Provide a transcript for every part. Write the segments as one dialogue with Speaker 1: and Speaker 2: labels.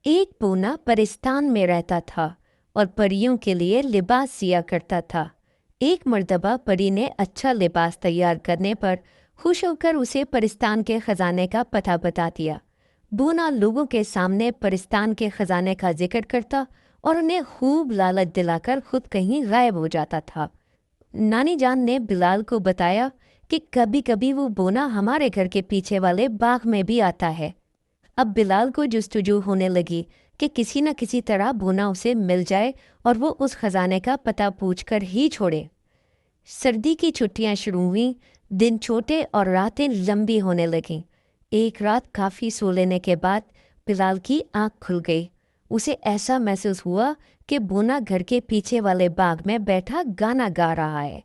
Speaker 1: एक पूना परिस्तान में रहता था और परियों के लिए लिबास सिया करता था। एक मर्तबा परी ने अच्छा लिबास तैयार करने पर खुश होकर उसे परिस्तान के खजाने का पता बता दिया। बूना लोगों के सामने परिस्तान के खजाने का जिक्र करता और उन्हें खूब लालच दिलाकर खुद कहीं गायब हो जाता था। नानी जान ने बिलाल को बताया कि कभी कभी वो बोना हमारे घर के पीछे वाले बाग में भी आता है। अब बिलाल को जुस्तजू होने लगी कि किसी न किसी तरह बोना उसे मिल जाए और वो उस खजाने का पता पूछकर ही छोड़े। सर्दी की छुट्टियां शुरू हुईं, दिन छोटे और रातें लंबी होने लगीं। एक रात काफ़ी सो लेने के बाद बिलाल की आंख खुल गई। उसे ऐसा महसूस हुआ कि बोना घर के पीछे वाले बाग में बैठा गाना गा रहा है।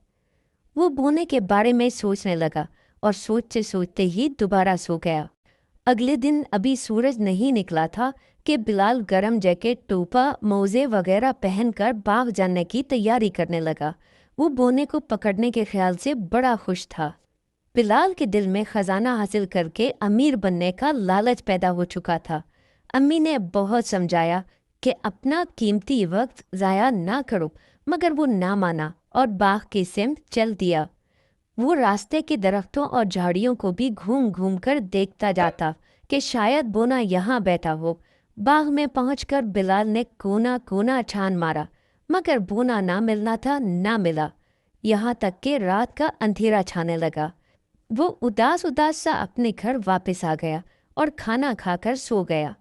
Speaker 1: वो बोने के बारे में सोचने लगा और सोचते सोचते ही दोबारा सो गया। अगले दिन अभी सूरज नहीं निकला था कि बिलाल गरम जैकेट, टोपा, मोजे वगैरह पहनकर बाग जाने की तैयारी करने लगा। वो बोने को पकड़ने के ख्याल से बड़ा खुश था। बिलाल के दिल में खजाना हासिल करके अमीर बनने का लालच पैदा हो चुका था। अम्मी ने बहुत समझाया कि अपना कीमती वक्त ज़ाया ना करो, मगर वो ना माना और बाग की सिमत चल दिया। वो रास्ते के दरख्तों और झाड़ियों को भी घूम घूम कर देखता जाता कि शायद बोना यहाँ बैठा हो। बाग में पहुंचकर बिलाल ने कोना कोना छान मारा, मगर बोना ना मिलना था ना मिला। यहाँ तक कि रात का अंधेरा छाने लगा। वो उदास उदास सा अपने घर वापस आ गया और खाना खाकर सो गया।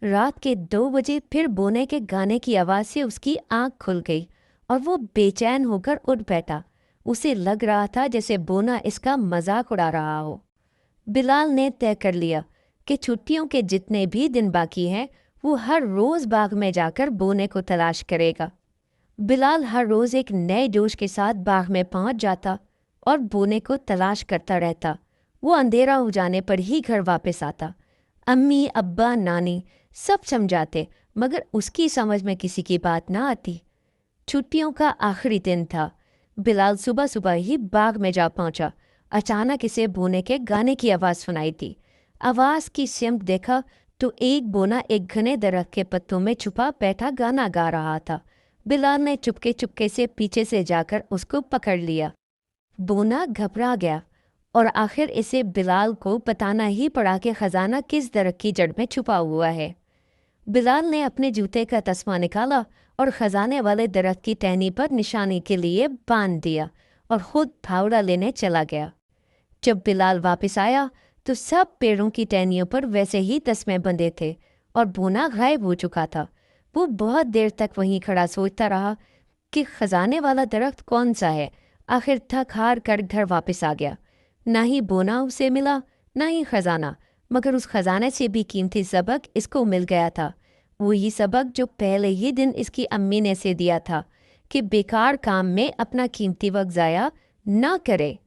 Speaker 1: रात के 2 बजे फिर बोने के गाने की आवाज़ से उसकी आंख खुल गई और वो बेचैन होकर उठ बैठा। उसे लग रहा था जैसे बोना इसका मजाक उड़ा रहा हो। बिलाल ने तय कर लिया कि छुट्टियों के जितने भी दिन बाकी हैं वो हर रोज़ बाग में जाकर बोने को तलाश करेगा। बिलाल हर रोज़ एक नए जोश के साथ बाग में पहुंच जाता और बोने को तलाश करता रहता। वो अंधेरा हो जाने पर ही घर वापस आता। अम्मी, अब्बा, नानी सब समझाते, मगर उसकी समझ में किसी की बात ना आती। छुट्टियों का आखिरी दिन था। बिलाल सुबह सुबह ही बाग में जा पहुंचा। अचानक इसे बोने के गाने की आवाज़ सुनाई थी। आवाज़ की सिमत देखा तो एक बोना एक घने दरख्त के पत्तों में छुपा बैठा गाना गा रहा था। बिलाल ने चुपके चुपके से पीछे से जाकर उसको पकड़ लिया। बोना घबरा गया और आखिर इसे बिलाल को बताना ही पड़ा कि खजाना किस दरख्त की जड़ में छुपा हुआ है। बिलाल ने अपने जूते का तस्मा निकाला और खजाने वाले दरख्त की टहनी पर निशानी के लिए बांध दिया और खुद फावड़ा लेने चला गया। जब बिलाल वापस आया तो सब पेड़ों की टहनियों पर वैसे ही तस्मे बंधे थे और बोना गायब हो चुका था। वो बहुत देर तक वहीं खड़ा सोचता रहा कि खजाने वाला दरख्त कौन सा है। आखिर थक हार कर घर वापस आ गया। ना ही बोना उसे मिला, ना ही खजाना, मगर उस खजाने से भी कीमती सबक इसको मिल गया था। वही सबक जो पहले ही दिन इसकी अम्मी ने से दिया था कि बेकार काम में अपना कीमती वक्त ज़ाया ना करे।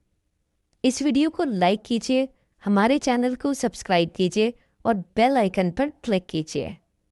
Speaker 1: इस वीडियो को लाइक कीजिए, हमारे चैनल को सब्सक्राइब कीजिए और बेल आइकन पर क्लिक कीजिए।